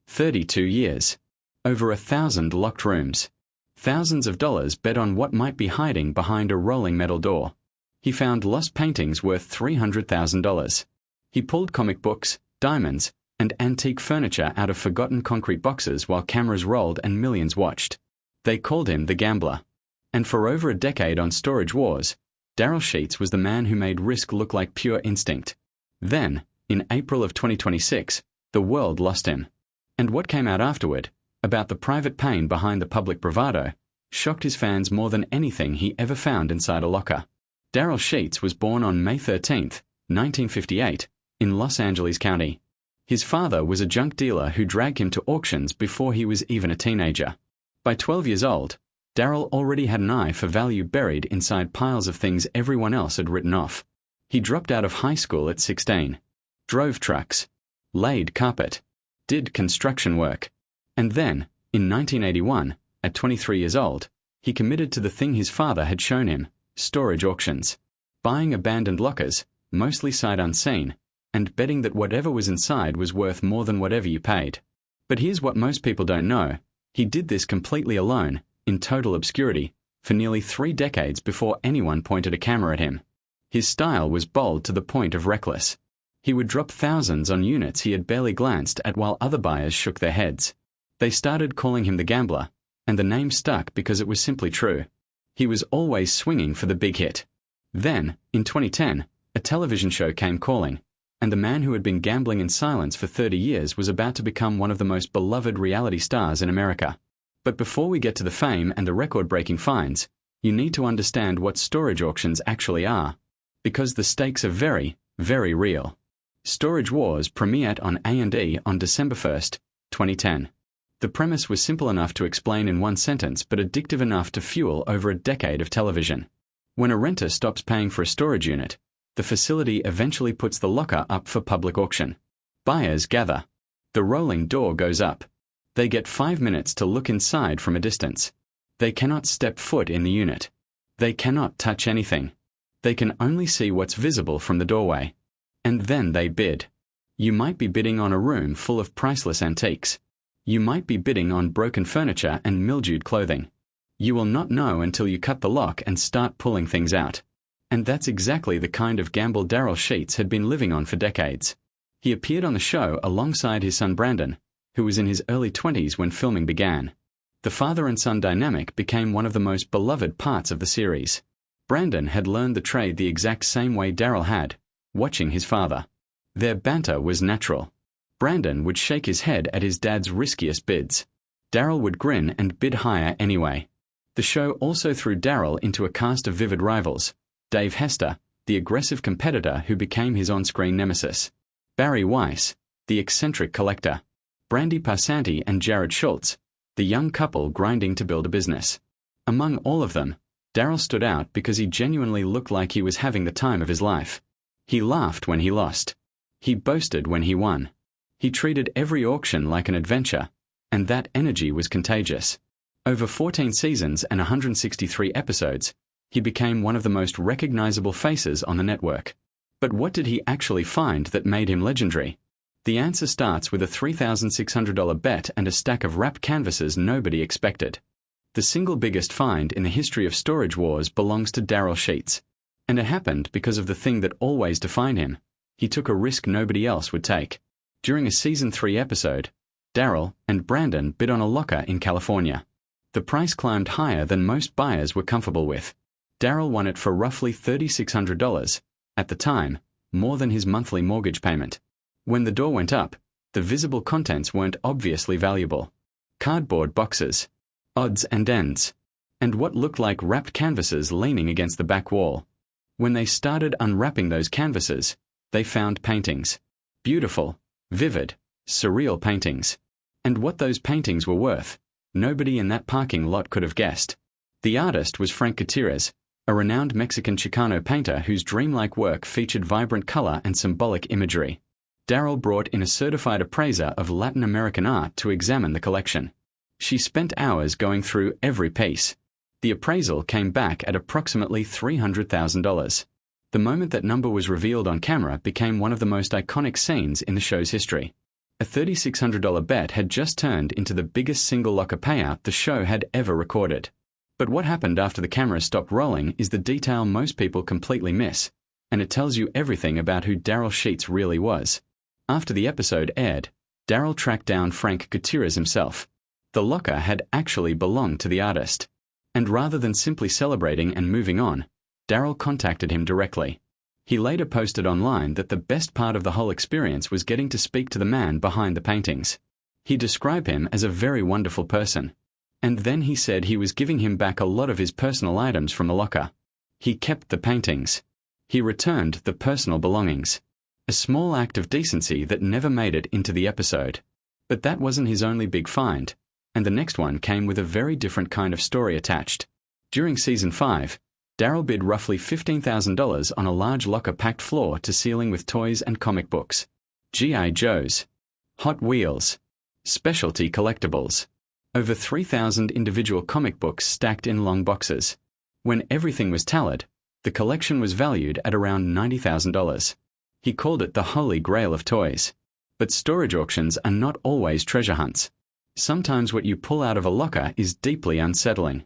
32 years. Over 1,000 locked rooms. Thousands of dollars bet on what might be hiding behind a rolling metal door. He found lost paintings worth $300,000. He pulled comic books, diamonds, and antique furniture out of forgotten concrete boxes while cameras rolled and millions watched. They called him the Gambler. And for over a decade on Storage Wars, Darrell Sheets was the man who made risk look like pure instinct. Then, in April of 2026, the world lost him. And what came out afterward, about the private pain behind the public bravado, shocked his fans more than anything he ever found inside a locker. Darrell Sheets was born on May 13, 1958, in Los Angeles County. His father was a junk dealer who dragged him to auctions before he was even a teenager. By 12 years old, Darrell already had an eye for value buried inside piles of things everyone else had written off. He dropped out of high school at 16, drove trucks, laid carpet, did construction work, and then, in 1981, at 23 years old, he committed to the thing his father had shown him, storage auctions, buying abandoned lockers, mostly sight unseen, and betting that whatever was inside was worth more than whatever you paid. But here's what most people don't know. He did this completely alone, in total obscurity, for nearly 3 decades before anyone pointed a camera at him. His style was bold to the point of reckless. He would drop thousands on units he had barely glanced at while other buyers shook their heads. They started calling him the Gambler, and the name stuck because it was simply true. He was always swinging for the big hit. Then, in 2010, a television show came calling, and the man who had been gambling in silence for 30 years was about to become one of the most beloved reality stars in America. But before we get to the fame and the record-breaking finds, you need to understand what storage auctions actually are, because the stakes are very, very real. Storage Wars premiered on A&E on December 1, 2010. The premise was simple enough to explain in one sentence but addictive enough to fuel over a decade of television. When a renter stops paying for a storage unit, the facility eventually puts the locker up for public auction. Buyers gather. The rolling door goes up. They get 5 minutes to look inside from a distance. They cannot step foot in the unit. They cannot touch anything. They can only see what's visible from the doorway. And then they bid. You might be bidding on a room full of priceless antiques. You might be bidding on broken furniture and mildewed clothing. You will not know until you cut the lock and start pulling things out. And that's exactly the kind of gamble Darrell Sheets had been living on for decades. He appeared on the show alongside his son Brandon, who was in his early 20s when filming began. The father and son dynamic became one of the most beloved parts of the series. Brandon had learned the trade the exact same way Darrell had, watching his father. Their banter was natural. Brandon would shake his head at his dad's riskiest bids. Darrell would grin and bid higher anyway. The show also threw Darrell into a cast of vivid rivals. Dave Hester, the aggressive competitor who became his on-screen nemesis. Barry Weiss, the eccentric collector. Brandy Parsanti and Jared Schultz, the young couple grinding to build a business. Among all of them, Darrell stood out because he genuinely looked like he was having the time of his life. He laughed when he lost. He boasted when he won. He treated every auction like an adventure, and that energy was contagious. Over 14 seasons and 163 episodes, he became one of the most recognizable faces on the network. But what did he actually find that made him legendary? The answer starts with a $3,600 bet and a stack of wrapped canvases nobody expected. The single biggest find in the history of Storage Wars belongs to Darrell Sheets. And it happened because of the thing that always defined him. He took a risk nobody else would take. During a Season 3 episode, Darrell and Brandon bid on a locker in California. The price climbed higher than most buyers were comfortable with. Darrell won it for roughly $3,600, at the time, more than his monthly mortgage payment. When the door went up, the visible contents weren't obviously valuable. Cardboard boxes, odds and ends, and what looked like wrapped canvases leaning against the back wall. When they started unwrapping those canvases, they found paintings. Beautiful, vivid, surreal paintings. And what those paintings were worth, nobody in that parking lot could have guessed. The artist was Frank Gutierrez, a renowned Mexican Chicano painter whose dreamlike work featured vibrant color and symbolic imagery. Darrell brought in a certified appraiser of Latin American art to examine the collection. She spent hours going through every piece. The appraisal came back at approximately $300,000. The moment that number was revealed on camera became one of the most iconic scenes in the show's history. A $3,600 bet had just turned into the biggest single locker payout the show had ever recorded. But what happened after the cameras stopped rolling is the detail most people completely miss, and it tells you everything about who Darrell Sheets really was. After the episode aired, Darrell tracked down Frank Gutierrez himself. The locker had actually belonged to the artist. And rather than simply celebrating and moving on, Darrell contacted him directly. He later posted online that the best part of the whole experience was getting to speak to the man behind the paintings. He described him as a very wonderful person. And then he said he was giving him back a lot of his personal items from the locker. He kept the paintings. He returned the personal belongings. A small act of decency that never made it into the episode. But that wasn't his only big find, and the next one came with a very different kind of story attached. During Season 5, Darrell bid roughly $15,000 on a large locker packed floor to ceiling with toys and comic books. G.I. Joes. Hot Wheels. Specialty collectibles. Over 3,000 individual comic books stacked in long boxes. When everything was tallied, the collection was valued at around $90,000. He called it the holy grail of toys. But storage auctions are not always treasure hunts. Sometimes what you pull out of a locker is deeply unsettling.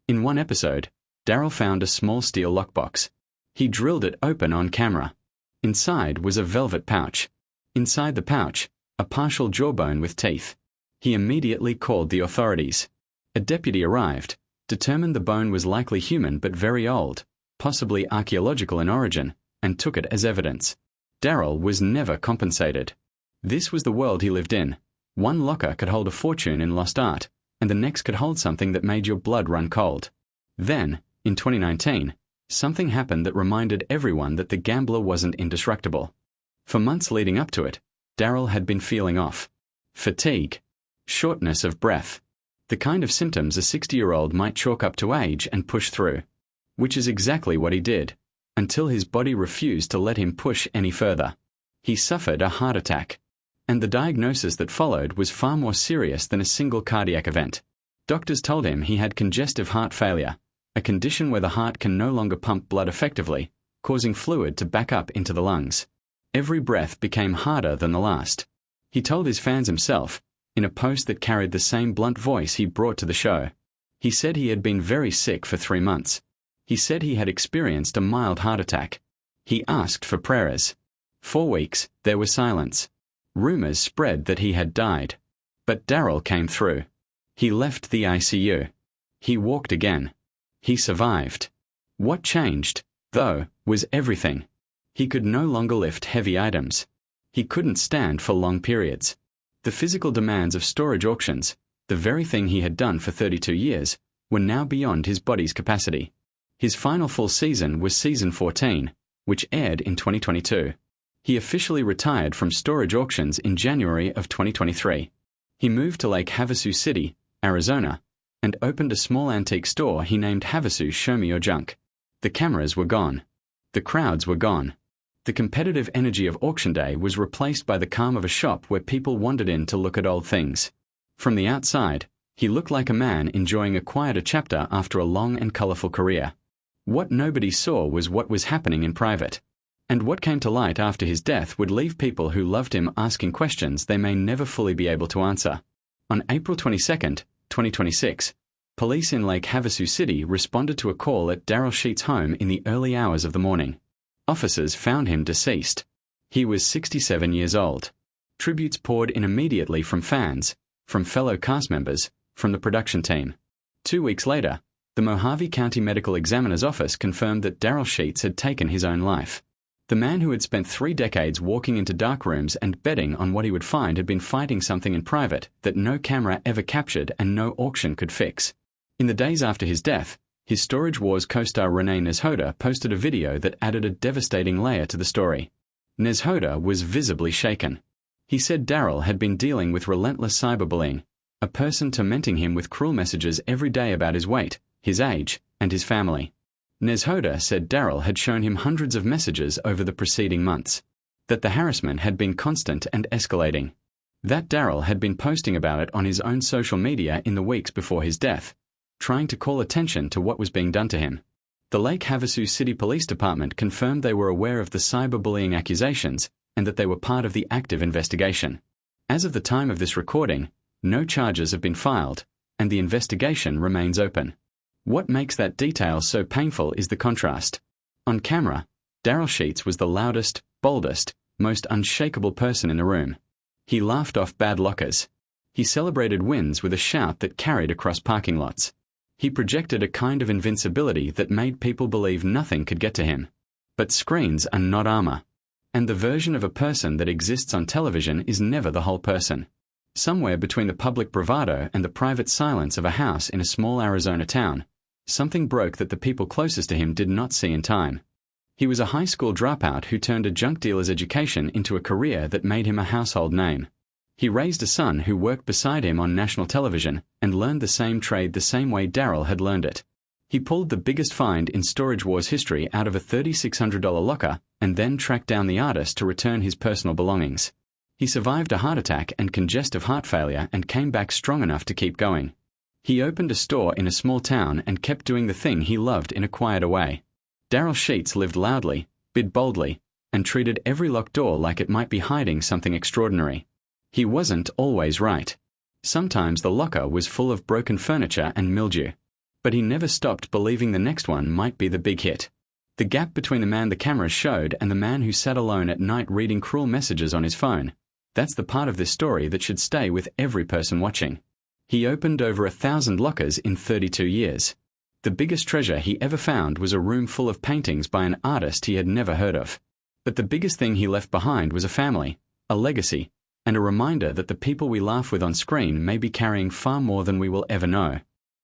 In one episode, Darrell found a small steel lockbox. He drilled it open on camera. Inside was a velvet pouch. Inside the pouch, a partial jawbone with teeth. He immediately called the authorities. A deputy arrived, determined the bone was likely human but very old, possibly archaeological in origin, and took it as evidence. Darrell was never compensated. This was the world he lived in. One locker could hold a fortune in lost art, and the next could hold something that made your blood run cold. Then, in 2019, something happened that reminded everyone that the gambler wasn't indestructible. For months leading up to it, Darrell had been feeling off. Fatigue. Shortness of breath. The kind of symptoms a 60-year-old might chalk up to age and push through. Which is exactly what he did, until his body refused to let him push any further. He suffered a heart attack. And the diagnosis that followed was far more serious than a single cardiac event. Doctors told him he had congestive heart failure, a condition where the heart can no longer pump blood effectively, causing fluid to back up into the lungs. Every breath became harder than the last. He told his fans himself, in a post that carried the same blunt voice he brought to the show. He said he had been very sick for 3 months. He said he had experienced a mild heart attack. He asked for prayers. 4 weeks, there was silence. Rumors spread that he had died. But Darrell came through. He left the ICU. He walked again. He survived. What changed, though, was everything. He could no longer lift heavy items. He couldn't stand for long periods. The physical demands of storage auctions, the very thing he had done for 32 years, were now beyond his body's capacity. His final full season was Season 14, which aired in 2022. He officially retired from storage auctions in January of 2023. He moved to Lake Havasu City, Arizona, and opened a small antique store he named Havasu Show Me Your Junk. The cameras were gone. The crowds were gone. The competitive energy of auction day was replaced by the calm of a shop where people wandered in to look at old things. From the outside, he looked like a man enjoying a quieter chapter after a long and colorful career. What nobody saw was what was happening in private. And what came to light after his death would leave people who loved him asking questions they may never fully be able to answer. On April 22, 2026, police in Lake Havasu City responded to a call at Darrell Sheets' home in the early hours of the morning. Officers found him deceased. He was 67 years old. Tributes poured in immediately from fans, from fellow cast members, from the production team. 2 weeks later, the Mojave County Medical Examiner's Office confirmed that Darrell Sheets had taken his own life. The man who had spent 3 decades walking into dark rooms and betting on what he would find had been fighting something in private that no camera ever captured and no auction could fix. In the days after his death, his Storage Wars co-star Renee Nezhoda posted a video that added a devastating layer to the story. Nezhoda was visibly shaken. He said Darrell had been dealing with relentless cyberbullying, a person tormenting him with cruel messages every day about his weight, his age, and his family. Nezhoda said Darrell had shown him hundreds of messages over the preceding months, that the harassment had been constant and escalating, that Darrell had been posting about it on his own social media in the weeks before his death, trying to call attention to what was being done to him. The Lake Havasu City Police Department confirmed they were aware of the cyberbullying accusations and that they were part of the active investigation. As of the time of this recording, no charges have been filed, and the investigation remains open. What makes that detail so painful is the contrast. On camera, Darrell Sheets was the loudest, boldest, most unshakable person in the room. He laughed off bad lockers. He celebrated wins with a shout that carried across parking lots. He projected a kind of invincibility that made people believe nothing could get to him. But screens are not armor. And the version of a person that exists on television is never the whole person. Somewhere between the public bravado and the private silence of a house in a small Arizona town, something broke that the people closest to him did not see in time. He was a high school dropout who turned a junk dealer's education into a career that made him a household name. He raised a son who worked beside him on national television and learned the same trade the same way Darrell had learned it. He pulled the biggest find in Storage Wars history out of a $3,600 locker and then tracked down the artist to return his personal belongings. He survived a heart attack and congestive heart failure and came back strong enough to keep going. He opened a store in a small town and kept doing the thing he loved in a quieter way. Darrell Sheets lived loudly, bid boldly, and treated every locked door like it might be hiding something extraordinary. He wasn't always right. Sometimes the locker was full of broken furniture and mildew. But he never stopped believing the next one might be the big hit. The gap between the man the cameras showed and the man who sat alone at night reading cruel messages on his phone, that's the part of this story that should stay with every person watching. He opened over 1,000 lockers in 32 years. The biggest treasure he ever found was a room full of paintings by an artist he had never heard of. But the biggest thing he left behind was a family, a legacy, and a reminder that the people we laugh with on screen may be carrying far more than we will ever know.